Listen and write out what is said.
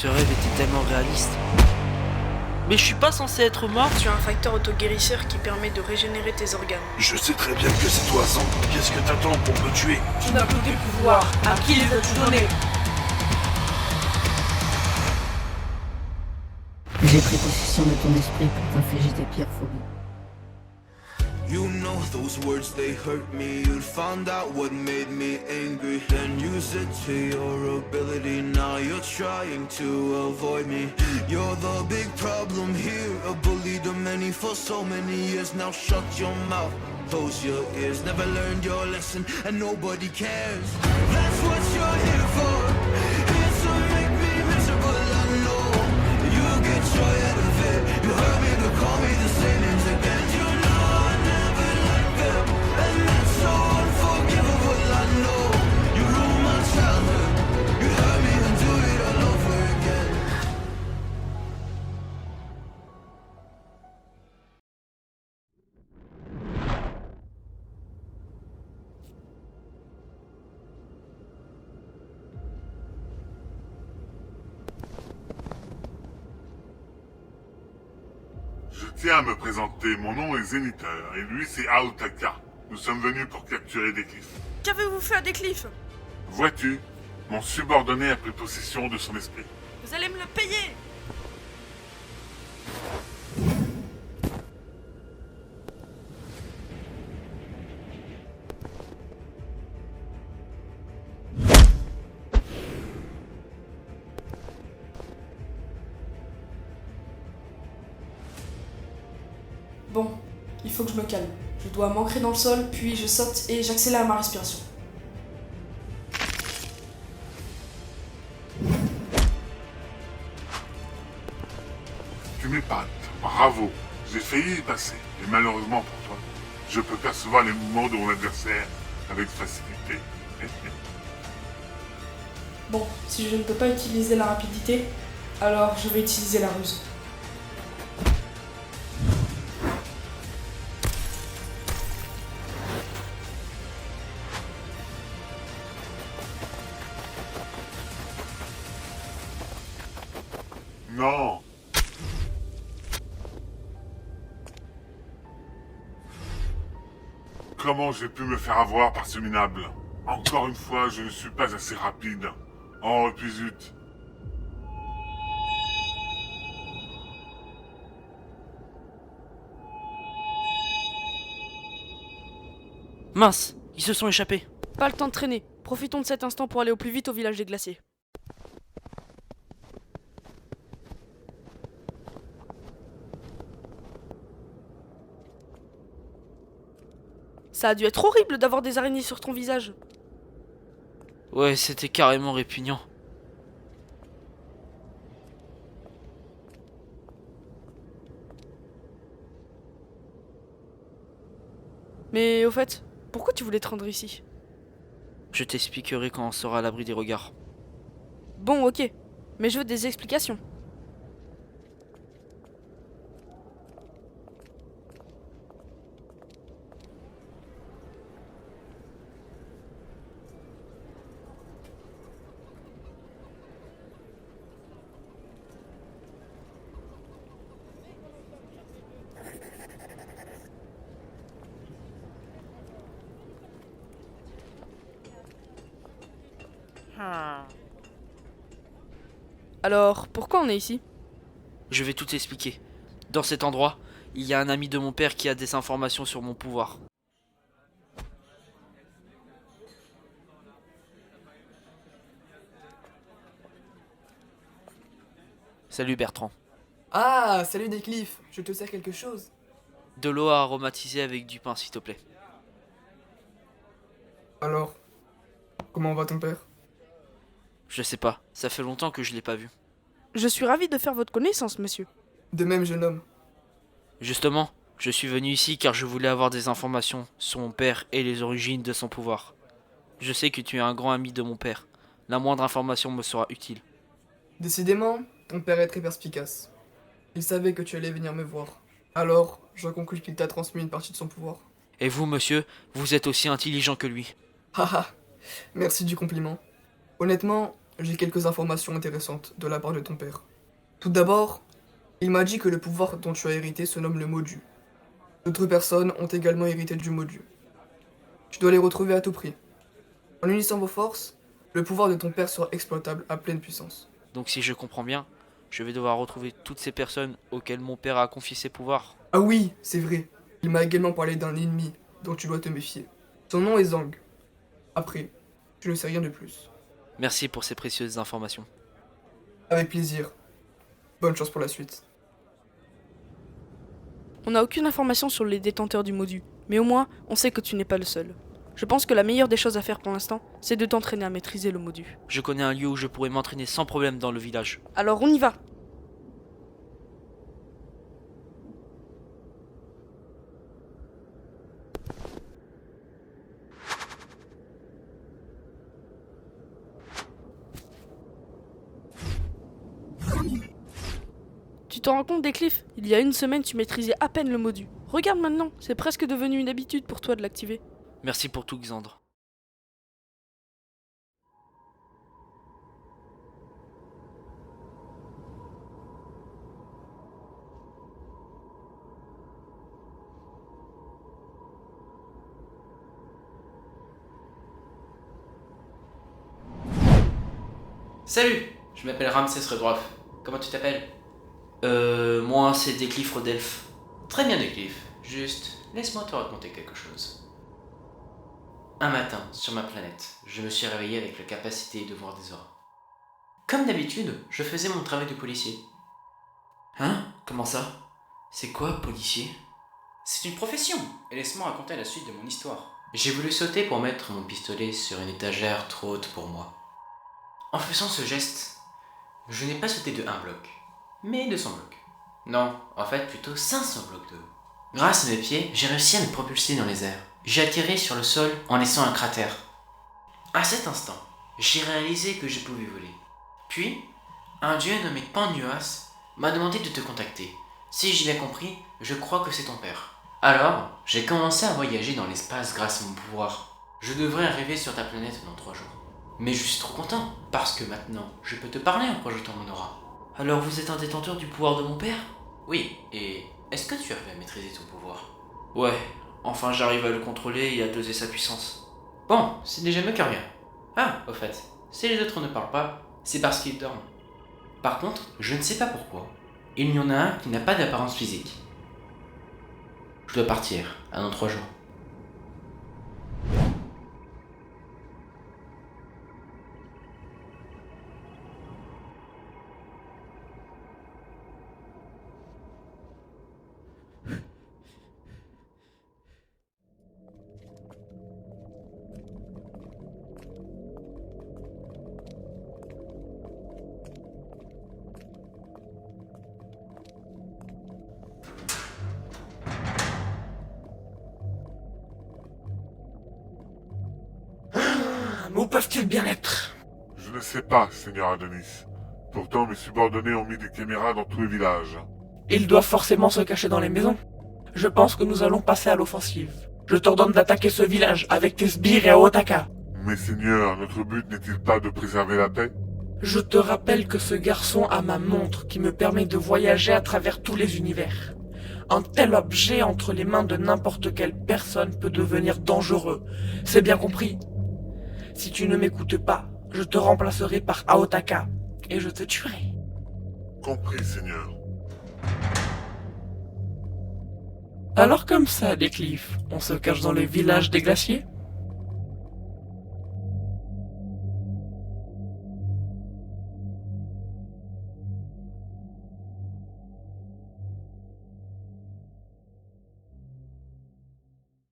Ce rêve était tellement réaliste. Mais je suis pas censé être mort. Tu as un facteur autoguérisseur qui permet de régénérer tes organes. Je sais très bien que c'est toi, Sam. Qu'est-ce que t'attends pour me tuer? Tu n'as plus tes pouvoirs. À qui les as-tu donnés? J'ai pris possession de ton esprit pour t'infliger tes pires phobies. You know those words, they hurt me. You found out what made me angry, then use it to your ability. Now you're trying to avoid me. You're the big problem here, a bully to many for so many years. Now shut your mouth, close your ears. Never learned your lesson and nobody cares. That's what you're here for, here to make me miserable. I know you get joy out of it. You hurt me to call me the same names again. You know I never liked them, and that's so unforgivable. I know you ruined my childhood. You hurt me and do it all over again. Je tiens à me présenter, mon nom est Zéniteur, et lui c'est Aotaka. Nous sommes venus pour capturer Décliff. Qu'avez-vous fait à Décliff? Vois-tu, mon subordonné a pris possession de son esprit. Vous allez me le payer. Bon, il faut que je me calme. Je dois m'ancrer dans le sol, puis je saute et j'accélère ma respiration. Tu m'épates, bravo. J'ai failli y passer, et malheureusement pour toi, je peux percevoir les mouvements de mon adversaire avec facilité. Bon, si je ne peux pas utiliser la rapidité, alors je vais utiliser la ruse. Non. Comment j'ai pu me faire avoir par ce minable? Encore une fois, je ne suis pas assez rapide. Oh, et puis zut. Mince, ils se sont échappés. Pas le temps de traîner. Profitons de cet instant pour aller au plus vite au village des glaciers. Ça a dû être horrible d'avoir des araignées sur ton visage. Ouais, c'était carrément répugnant. Mais au fait, pourquoi tu voulais te rendre ici? Je t'expliquerai quand on sera à l'abri des regards. Bon, ok. Mais je veux des explications. Alors, pourquoi on est ici? Je vais tout expliquer. Dans cet endroit, il y a un ami de mon père qui a des informations sur mon pouvoir. Salut Bertrand. Ah, salut Décliff. Je te sers quelque chose? De l'eau à aromatiser avec du pain, s'il te plaît. Alors, comment va ton père? Je sais pas, ça fait longtemps que je l'ai pas vu. Je suis ravi de faire votre connaissance, monsieur. De même, jeune homme. Justement, je suis venu ici car je voulais avoir des informations sur mon père et les origines de son pouvoir. Je sais que tu es un grand ami de mon père. La moindre information me sera utile. Décidément, ton père est très perspicace. Il savait que tu allais venir me voir. Alors, j'en conclus qu'il t'a transmis une partie de son pouvoir. Et vous, monsieur, vous êtes aussi intelligent que lui. Haha, merci du compliment. Honnêtement, j'ai quelques informations intéressantes de la part de ton père. Tout d'abord, il m'a dit que le pouvoir dont tu as hérité se nomme le Modu. D'autres personnes ont également hérité du Modu. Tu dois les retrouver à tout prix. En unissant vos forces, le pouvoir de ton père sera exploitable à pleine puissance. Donc si je comprends bien, je vais devoir retrouver toutes ces personnes auxquelles mon père a confié ses pouvoirs. Ah oui, c'est vrai. Il m'a également parlé d'un ennemi dont tu dois te méfier. Son nom est Zhang. Après, je ne sais rien de plus. Merci pour ces précieuses informations. Avec plaisir. Bonne chance pour la suite. On n'a aucune information sur les détenteurs du Modu, mais au moins, on sait que tu n'es pas le seul. Je pense que la meilleure des choses à faire pour l'instant, c'est de t'entraîner à maîtriser le Modu. Je connais un lieu où je pourrais m'entraîner sans problème dans le village. Alors on y va! Tu t'en rends compte, Décliff? Il y a une semaine, tu maîtrisais à peine le Modu. Regarde maintenant, c'est presque devenu une habitude pour toi de l'activer. Merci pour tout, Xandre. Salut, je m'appelle Ramsès Redroff. Comment tu t'appelles? Moi c'est Décliff Rodelf. Très bien, Décliff. Juste, laisse-moi te raconter quelque chose. Un matin, sur ma planète, je me suis réveillé avec la capacité de voir des auras. Comme d'habitude, je faisais mon travail de policier. Hein? Comment ça? C'est quoi, policier? C'est une profession, et laisse-moi raconter la suite de mon histoire. J'ai voulu sauter pour mettre mon pistolet sur une étagère trop haute pour moi. En faisant ce geste, je n'ai pas sauté de 1 bloc, mais 200 blocs. Non, en fait plutôt 500 blocs de haut. Grâce à mes pieds, j'ai réussi à me propulser dans les airs. J'ai atterri sur le sol en laissant un cratère. À cet instant, j'ai réalisé que je pouvais voler. Puis, un dieu nommé Pannuas m'a demandé de te contacter. Si j'ai bien compris, je crois que c'est ton père. Alors, j'ai commencé à voyager dans l'espace grâce à mon pouvoir. Je devrais arriver sur ta planète dans 3 jours. Mais je suis trop content, parce que maintenant, je peux te parler en projetant mon aura. Alors vous êtes un détenteur du pouvoir de mon père? Oui, et est-ce que tu arrives à maîtriser ton pouvoir? Ouais, enfin j'arrive à le contrôler et à doser sa puissance. Bon, c'est déjà mieux que rien. Ah, au fait, si les autres ne parlent pas, c'est parce qu'ils dorment. Par contre, je ne sais pas pourquoi, il y en a un qui n'a pas d'apparence physique. Je dois partir, à dans 3 jours. Où peuvent-ils bien être? Je ne sais pas, Seigneur Adonis. Pourtant, mes subordonnés ont mis des caméras dans tous les villages. Ils doivent forcément se cacher dans les maisons. Je pense que nous allons passer à l'offensive. Je t'ordonne d'attaquer ce village avec tes sbires et Aotaka. Mais Seigneur, notre but n'est-il pas de préserver la paix? Je te rappelle que ce garçon a ma montre qui me permet de voyager à travers tous les univers. Un tel objet entre les mains de n'importe quelle personne peut devenir dangereux. C'est bien compris? Si tu ne m'écoutes pas, je te remplacerai par Aotaka et je te tuerai. Compris, Seigneur. Alors comme ça, Décliff, on se cache dans le village des glaciers?